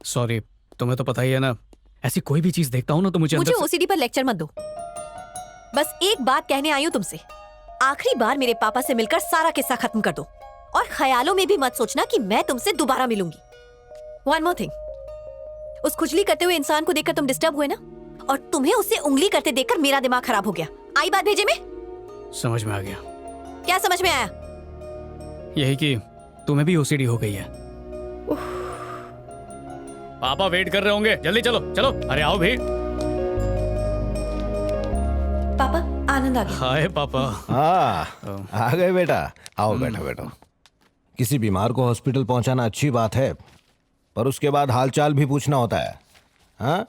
Sorry, तुम्हें तो पता ही है ना, ऐसी कोई भी चीज देखता हूँ ना तो मुझे मुझे अंदर से... ओसीडी पर लेक्चर मत दो। बस एक बात कहने आई हूँ तुमसे, आखिरी बार मेरे पापा से मिलकर सारा किस्सा खत्म कर दो और ख्यालों में भी मत सोचना कि मैं तुमसे दोबारा मिलूंगी। वन मोर थिंग, उस खुजली करते हुए इंसान को देखकर तुम डिस्टर्ब हुए ना, और तुम्हें उससे उंगली करते देखकर मेरा दिमाग खराब हो गया। आई बात भेजे में? समझ में आ गया। क्या समझ में आया? यही कि तुम्हें भी ओसीडी हो गई है। पापा वेट कर रहे होंगे, जल्दी चलो चलो। अरे आओ भी। पापा, आनंद आ गया। हाय पापा। हाँ, आ गए बेटा। आओ बैठो बैठो। किसी बीमार को हॉस्पिटल पहुंचाना अच्छी बात है, पर उसके बाद हालचाल भी पूछना होता है। हाँ?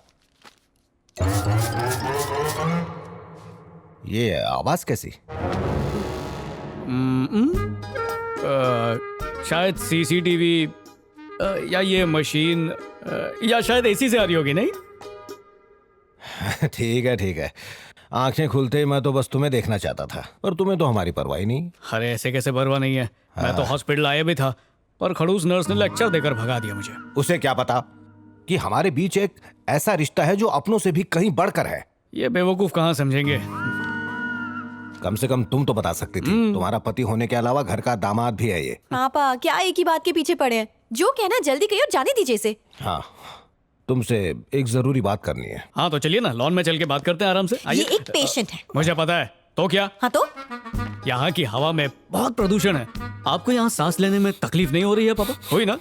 ये आवाज कैसी? शायद सीसीटीवी या ये मशीन या शायद एसी से आ रही होगी। नहीं ठीक है ठीक है। आंखें खुलते ही मैं तो बस तुम्हें देखना चाहता था, पर तुम्हें तो हमारी परवाह ही नहीं। अरे ऐसे कैसे परवाह नहीं है। मैं तो हॉस्पिटल आया भी था, पर खड़ूस नर्स ने लेक्चर देकर भगा दिया मुझे। उसे क्या पता कि हमारे बीच एक ऐसा रिश्ता है जो अपनों से भी कहीं बढ़कर है। ये बेवकूफ कहाँ समझेंगे। कम से कम तुम तो बता सकती थी। तुम्हारा पति होने के अलावा घर का दामाद भी है ये। पापा, क्या एक ही बात के पीछे पड़े हैं? जो कहना जल्दी कहिए और जाने दीजिए इसे। हाँ, तुमसे एक जरूरी बात करनी है। हाँ तो चलिए ना, लॉन में चल के बात करते हैं आराम से। ये आइए। एक पेशेंट है। मुझे पता है, तो क्या? हाँ तो? यहाँ की हवा में बहुत प्रदूषण है। आपको यहाँ सांस लेने में तकलीफ नहीं हो रही है पापा? हुई ना?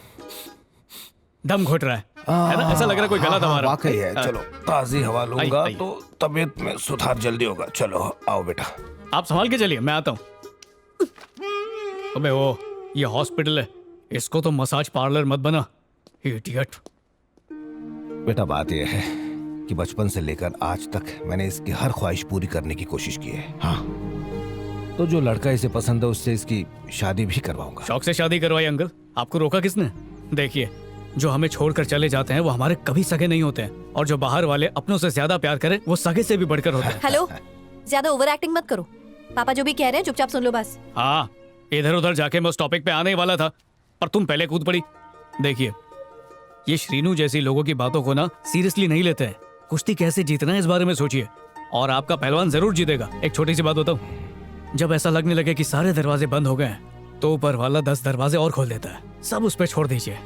दम घुट रहा है ना? ऐसा लग रहा है कोई गला दबा रहा है। वाकई है। चलो ताजी हवा लूंगा आई। तो तबीयत में सुधार जल्दी होगा। चलो आओ बेटा। आप संभाल के चलिए, मैं आता हूँ। अबे वो, ये हॉस्पिटल है, इसको तो मसाज पार्लर मत बना, इडियट। बेटा बात यह है कि बचपन से लेकर आज तक मैंने इसकी हर ख्वाहिश पूरी करने की कोशिश की है। हाँ, तो जो लड़का इसे पसंद है उससे इसकी शादी भी करवाऊंगा। शौक से शादी करवाई अंकल, आपको रोका किसने? देखिए, जो हमें छोड़कर चले जाते हैं वो हमारे कभी सगे नहीं होते हैं, और जो बाहर वाले अपनों से ज्यादा प्यार करें वो सगे से भी बढ़कर होते हैं। हेलो, ज्यादा ओवर एक्टिंग मत करो। पापा जो भी कह रहे हैं चुपचाप सुन लो बस। हाँ, इधर उधर जाके मैं उस टॉपिक पे आने ही वाला था, पर तुम पहले कूद पड़ी। देखिए, ये श्रीनू जैसी लोगों की बातों को ना सीरियसली नहीं लेते हैं। कुश्ती कैसे जीतना है इस बारे में सोचिए, और आपका पहलवान जरूर जीतेगा। एक छोटी सी बात बताऊं, जब ऐसा लगने लगे कि सारे दरवाजे बंद हो गए हैं, तो ऊपर वाला 10 दरवाजे और खोल देता है। सब उस पर छोड़ दीजिए,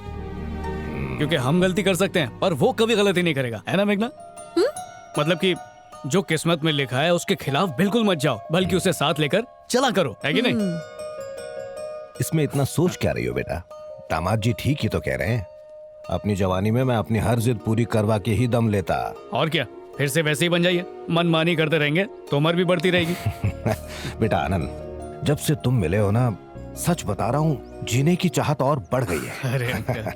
क्योंकि हम गलती कर सकते हैं पर वो कभी गलती नहीं करेगा, है ना मेघना? मतलब कि जो किस्मत में लिखा है उसके खिलाफ बिल्कुल मत जाओ, बल्कि उसे साथ लेकर चला करो, है कि नहीं? इसमें इतना सोच क्या रही हो बेटा? दामाद जी ठीक ही तो कह रहे हैं। अपनी जवानी में मैं अपनी हर जिद पूरी करवा के ही दम लेता। और क्या, फिर से वैसे ही बन जाइए। मनमानी करते रहेंगे तो उम्र भी बढ़ती रहेगी। बेटा आनंद, जब से तुम मिले हो ना, सच बता रहा हूँ, जीने की चाहत और बढ़ गई है। अरे अंकल।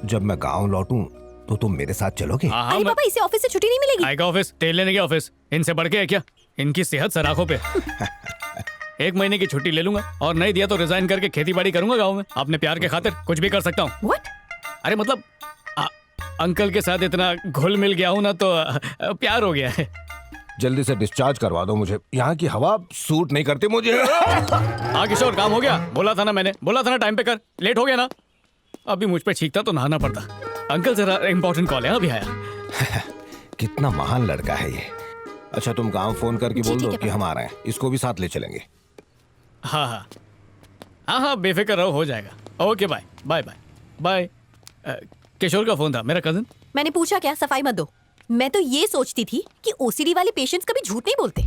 जब मैं गांव लौटूं तो तुम मेरे साथ चलोगे? हाँ, अरे मैं... पापा, इसे ऑफिस से छुट्टी नहीं मिलेगी। आएगा ऑफिस, तेल लेने गया ऑफिस, इनसे बढ़ के है क्या? इनकी सेहत सराखों पे। 1 महीने की छुट्टी ले लूंगा, और नहीं दिया तो रिजाइन करके खेती बाड़ी करूंगा गाँव में। अपने प्यार के खातिर कुछ भी कर सकता हूँ। What? अरे मतलब अंकल के साथ इतना घुल मिल गया हूँ ना, तो प्यार हो गया है। जल्दी से डिस्चार्ज करवा दो मुझे, यहाँ की हवा सूट नहीं करती मुझे। हाँ किशोर, काम हो गया। बोला था ना मैंने, बोला था ना टाइम पे कर। लेट हो गया ना, अभी मुझ पे छींकता तो नहाना पड़ता। अंकल जरा इंपॉर्टेंट कॉल है, अभी आया। कितना महान लड़का है ये। अच्छा, तुम गांव फोन करके बोल दो कि हम आ रहे हैं, इसको भी साथ ले चलेंगे। हाँ हाँ हाँ हाँ, बेफिक्र रहो, हो जाएगा। Okay bye bye bye bye. Kishore का फोन था, मेरा कजन। मैंने पूछा क्या? सफाई मत दो। मैं तो ये सोचती थी कि ओसीडी वाले पेशेंट्स कभी झूठ नहीं बोलते।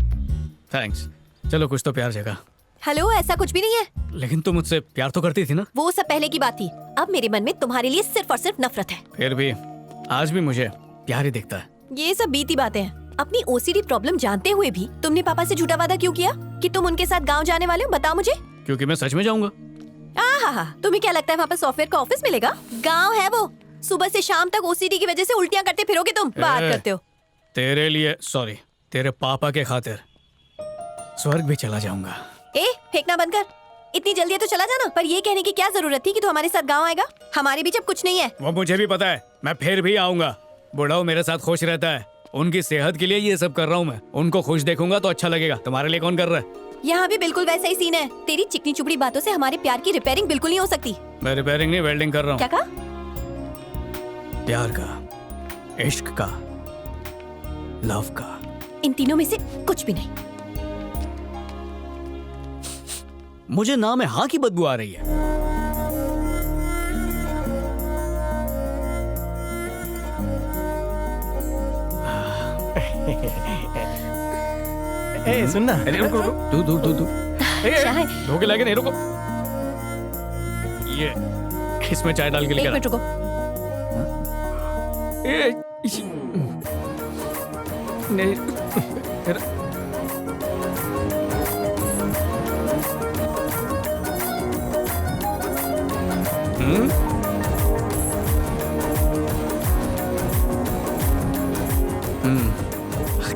थैंक्स, चलो कुछ तो प्यार जगा। हेलो, ऐसा कुछ भी नहीं है। लेकिन तुम मुझसे प्यार तो करती थी ना? वो सब पहले की बात थी, अब मेरे मन में तुम्हारे लिए सिर्फ और सिर्फ नफरत है। फिर भी आज भी मुझे प्यार ही दिखता है। ये सब बीती बातें हैं। अपनी ओसीडी प्रॉब्लम जानते हुए भी तुमने पापा से झूठा वादा क्यों किया कि तुम उनके साथ गांव जाने वाले हो? बताओ मुझे। क्योंकि मैं सच में जाऊंगा। तुम्हें क्या लगता है वहाँ पर सॉफ्टवेयर का ऑफिस मिलेगा? गांव है वो। सुबह से शाम तक ओसीडी की वजह से उल्टियां करते फिरोगे तुम। बात करते हो। तेरे लिए, सॉरी, तेरे पापा के खातिर स्वर्ग भी चला जाऊंगा। फेंकना बंद कर। इतनी जल्दी है तो चला जाना। पर ये कहने की क्या जरूरत थी कि तू हमारे साथ गांव आएगा? हमारे बीच अब कुछ नहीं है। वो मुझे भी पता है, मैं फिर भी आऊंगा। बुढ़ाऊ मेरे साथ खुश रहता है, उनकी सेहत के लिए ये सब कर रहा हूँ मैं। उनको खुश देखूंगा तो अच्छा लगेगा। तुम्हारे लिए कौन कर रहा है? यहाँ भी बिल्कुल वैसा ही सीन है। तेरी चिकनी चुपड़ी बातों से हमारे प्यार की रिपेयरिंग बिल्कुल नहीं हो सकती। मैं रिपेयरिंग नहीं, वेल्डिंग कर रहा हूँ। क्या कहा? प्यार का, इश्क का, लव का। इन तीनों में से कुछ भी नहीं। मुझे ना में हाँ की बदबू आ रही है। ए सुन ना। अरे रुको रुको, तू चाय। धोखे लाके नहीं, रुको। ये इसमें चाय डाल के एक लेकर मिनट रुको। नहीं।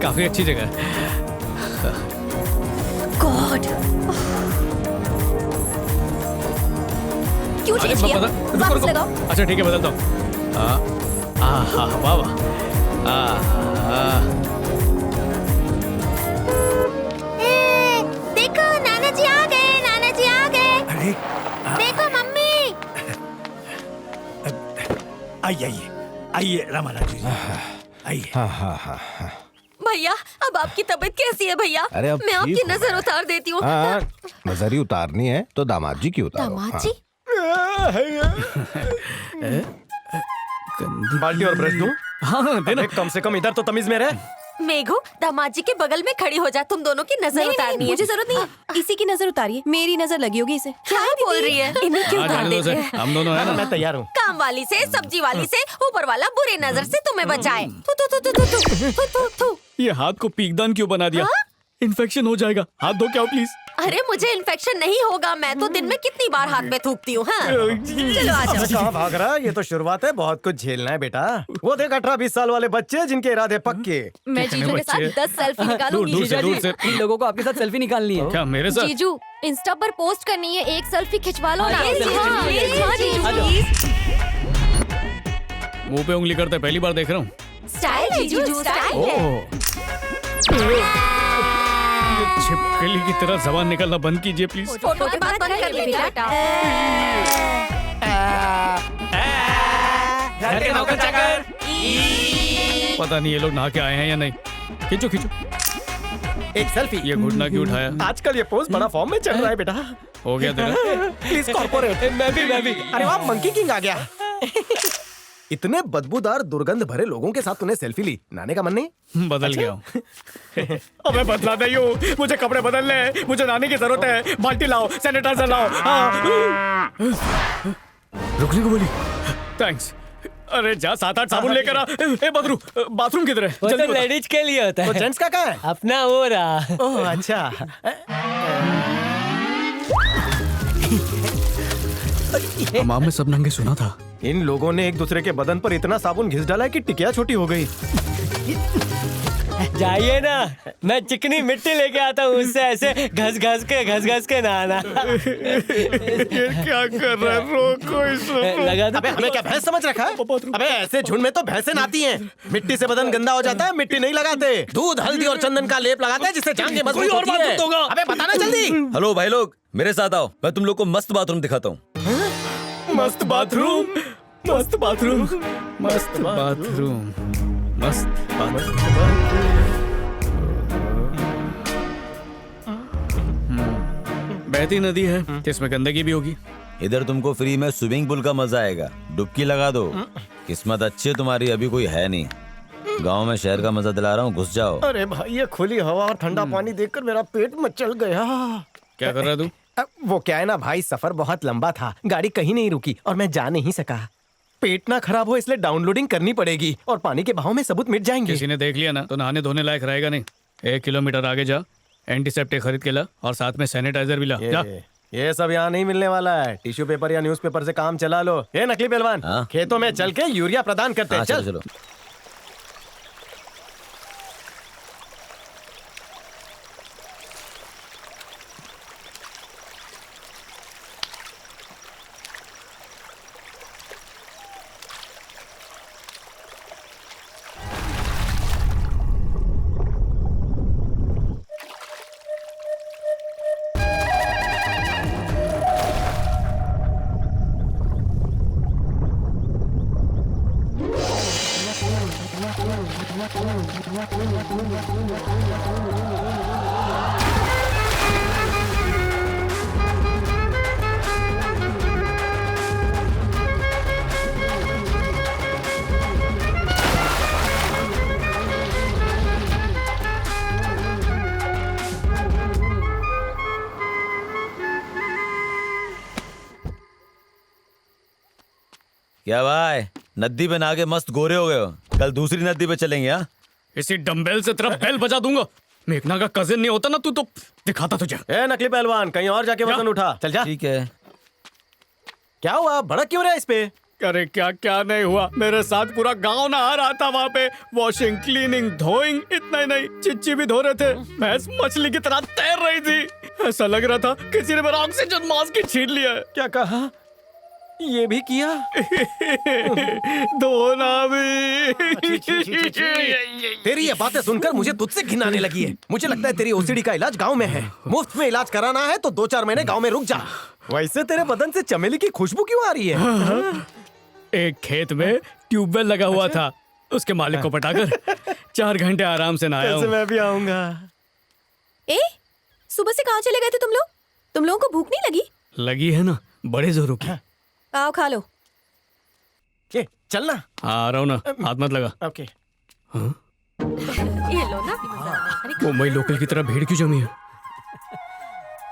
काफी अच्छी जगह है। गॉड, क्यों चेंज किया? वापस लगाओ। अच्छा ठीक है, बदलता हूँ। वाह वाह। देखो नाना जी आ गए, नाना जी आ गए। अरे देखो मम्मी। आइए आइए आइए रामाराव जी, आइए। हाँ हाँ हाँ हाँ। भैया अब आपकी तबीयत कैसी है भैया? अरे अब मैं आपकी ठीक हूँ। नजर उतार देती हूँ। हाँ, नजर ही उतारनी है तो दामाद जी की उतारो। दामाद हाँ। जी, बाल्टी और ब्रश दूं? हाँ देना। अबे, कम से कम इधर तो तमीज में रह। मेघू दामाद जी के बगल में खड़ी हो जा, तुम दोनों की नजर उतारनी है। मुझे जरूरत नहीं, इसी की नजर उतारिए, मेरी नजर लगी होगी इसे। क्या बोल रही है? इन्हें क्यों हाँ, उतार जाने दो देती उसे, है? हम दोनों है ना। मैं तैयार हूँ। काम वाली से, सब्जी वाली से, ऊपर वाला बुरी नजर से तुम्हें बचाए। थू थू थू थू थू थू थू थू थू। ये हाथ को पीकदान क्यों बना दिया? इन्फेक्शन हो जाएगा, हाथ धो के आओ प्लीज। अरे मुझे इन्फेक्शन नहीं होगा, मैं तो दिन में कितनी बार हाथ में थूकती हूँ। हाँ चलो आ जाओ। कहाँ भाग रहा? ये तो शुरुआत है, बहुत कुछ झेलना है बेटा। वो देख 18-20 साल वाले बच्चे जिनके इरादे पक्के। मैं जीजू के साथ बच्चे। 10 सेल्फी दूर निकालूंगी। दूर से, दूर से। इन लोगों को आपके साथ सेल्फी निकालनी है। क्या मेरे साथ? जीजू इंस्टा पर पोस्ट करनी है, एक सेल्फी खिंचवा लो ना। हाँ, हाँ, हाँ, जीजू, हाँ, प्लीज। मुंह पे उंगली करते पहली बार देख रहा हूँ। स्टाइल है जीजू, स्टाइल है। छिपकली की तरह जबान निकलना बंद कीजिए प्लीज। फोटो के बाद बंद कर ले बेटा। पता नहीं ये लोग नहा के आए हैं या नहीं। खींचो खींचो। एक सेल्फी। ये घुटना क्यों उठाया? आजकल ये पोज बड़ा फॉर्म में चल रहा है बेटा। हो गया तेरा? Please corporate. मैं भी। अरे वाह, मंकी किंग आ गया। इतने बदबूदार दुर्गंध भरे लोगों के साथ तूने सेल्फी ली, नाने का मन नहीं? बदल गया हूँ। अबे बदला नहीं हूँ, मुझे कपड़े बदलने हैं, मुझे नहाने की जरूरत है। बाल्टी लाओ, सैनिटाइजर लाओ। रुकने को बोली। थैंक्स। अरे जा 7-8 साबुन लेकर आ। ए बदरू, बाथरूम किधर है? वो जल्दी तो बता। लेडीज के लिए होता वो है, जेंट्स का कहाँ है? अपना हो रहा। ओह अच्छा। हमाम में सब नंगे सुना था। इन लोगों ने एक दूसरे के बदन पर इतना साबुन घिस डाला है कि टिकिया छोटी हो गई। जाइए ना, मैं चिकनी मिट्टी लेके आता हूँ, उससे ऐसे घस घस के नहाना। ये क्या कर रहा है? रोको इसको। लगा दो। अबे हमें क्या भैंस समझ रखा है? अबे ऐसे झुंड में तो भैंसें नहाती हैं। मिट्टी से बदन गंदा हो जाता है, मिट्टी नहीं लगाते, दूध हल्दी और चंदन का लेप लगाते हैं जिससे जांघें मजबूत कोई और होती बात है। मत होगा। अबे बताना जल्दी। हेलो भाई लोग, मेरे साथ आओ, मैं तुम लोग को मस्त बाथरूम दिखाता हूँ। मस्त बाथरूम, मस्त बाथरूम, मस्त बाथरूम, मस्त बाथरूम। बहती नदी है, जिसमें गंदगी भी होगी। इधर तुमको फ्री में स्विमिंग पूल का मजा आएगा, डुबकी लगा दो। किस्मत अच्छी है तुम्हारी, अभी कोई है नहीं। गांव में शहर का मजा दिला रहा हूँ, घुस जाओ। अरे भाई, ये खुली हवा और ठंडा पानी देखकर मेरा पेट मचल गया। क्या कर रहा है तू? वो क्या है ना भाई, सफर बहुत लंबा था, गाड़ी कहीं नहीं रुकी और मैं जा नहीं सका। पेट ना खराब हो इसलिए डाउनलोडिंग करनी पड़ेगी और पानी के बहाव में सबूत मिट जाएंगे। किसी ने देख लिया ना तो नहाने धोने लायक रहेगा नहीं। 1 किलोमीटर आगे जा, एंटीसेप्टिक खरीद के ला और साथ में सैनिटाइजर भी ला। जा। ये सब यहाँ नहीं मिलने वाला है। टिश्यू पेपर या न्यूज़पेपर से काम चला लो। ये नकली पहलवान, हाँ? खेतों में चल के यूरिया प्रदान करते हैं। हाँ, चल चलो चलो। क्या भाई, नदी पे नहा के मस्त गोरे हो गए हो? कल दूसरी नदी पे चलेंगे। हाँ, इसी डंबेल से तेरा बेल बजा दूंगा। मेघना का कजिन नहीं होता ना तू तो दिखाता तुझे। ए नकली पहलवान, कहीं और जाके वजन उठा। चल जा। ठीक है। क्या हुआ, भड़क क्यों रहा है इस पे? अरे क्या क्या नहीं हुआ, मेरे साथ पूरा गांव नहा रहा था वहाँ पे। वॉशिंग, क्लीनिंग, धोइंग, इतना ही नहीं चिच्ची भी धो रहे थे। भैंस मछली की तरह तैर रही थी। ऐसा लग रहा था किसी ने मेरा ऑक्सीजन मास्क ही छीन लिया है। क्या कहा? ये भी किया? धोना भी। तेरी ये बातें सुनकर मुझे तुझसे घिन आने लगी है। मुझे लगता है तेरी ओसीडी का इलाज गांव में है। मुफ्त में इलाज कराना है तो 2-4 महीने गांव में रुक जा। वैसे तेरे बदन से चमेली की खुशबू क्यों आ रही है? एक खेत में ट्यूबवेल लगा हुआ था, उसके मालिक को पटाकर 4 घंटे आराम से नहाया हूँ। मैं भी आऊंगा। ए, सुबह से कहाँ चले गए थे तुम लोग? तुम लोगों को भूख नहीं लगी? लगी है ना, बड़े जोरों की। आओ खा लो। ये चलना। आ रहा हूँ ना, हाथ मत लगा। ओके। ये लो ना। मुंबई लोकल की तरह भीड़ क्यों जमी है?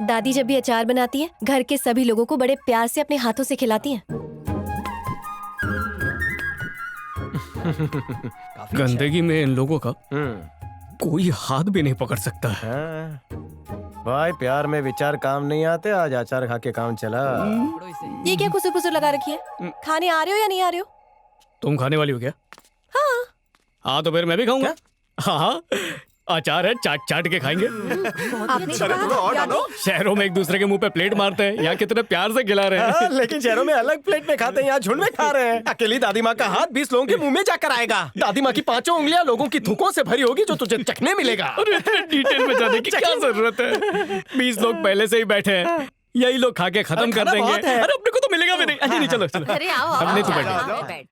दादी जब भी अचार बनाती है, घर के सभी लोगों को बड़े प्यार से अपने हाथों से खिलाती हैं। गंदगी में इन लोगों का कोई हाथ भी नहीं पकड़ सकता है। भाई प्यार में विचार काम नहीं आते। आज अचार खा के काम चला। ये क्या खुसर पुसर लगा रखी है? खाने आ रहे हो या नहीं आ रहे हो? तुम खाने वाली हो क्या? हाँ। हाँ तो फिर मैं भी खाऊंगा। हाँ, अचार है, चाट चाट के खाएंगे। आपने तो कहा याद नहीं? शहरों में एक दूसरे के मुंह पे प्लेट मारते हैं, यहाँ कितने प्यार से खिला रहे हैं। लेकिन शहरों में अलग प्लेट में खाते हैं, यहाँ झुंड में खा रहे हैं। अकेली दादी माँ का हाथ 20 लोगों के मुंह में जाकर आएगा। दादी माँ की 5 उंगलियां लोगों की थूकों से भरी होगी जो तुझे चखने मिलेगा। अरे इतने डिटेल में जाने की क्या जरूरत है? 20 लोग पहले से ही बैठे हैं, यही लोग खा के खत्म कर खाना देंगे। बहुत है। अरे अपने को तो मिलेगा भी नहीं। अजी नहीं, चलो चलो। अरे आओ अब आओ, नहीं तो आओ, बैठो। आओ, बैठ।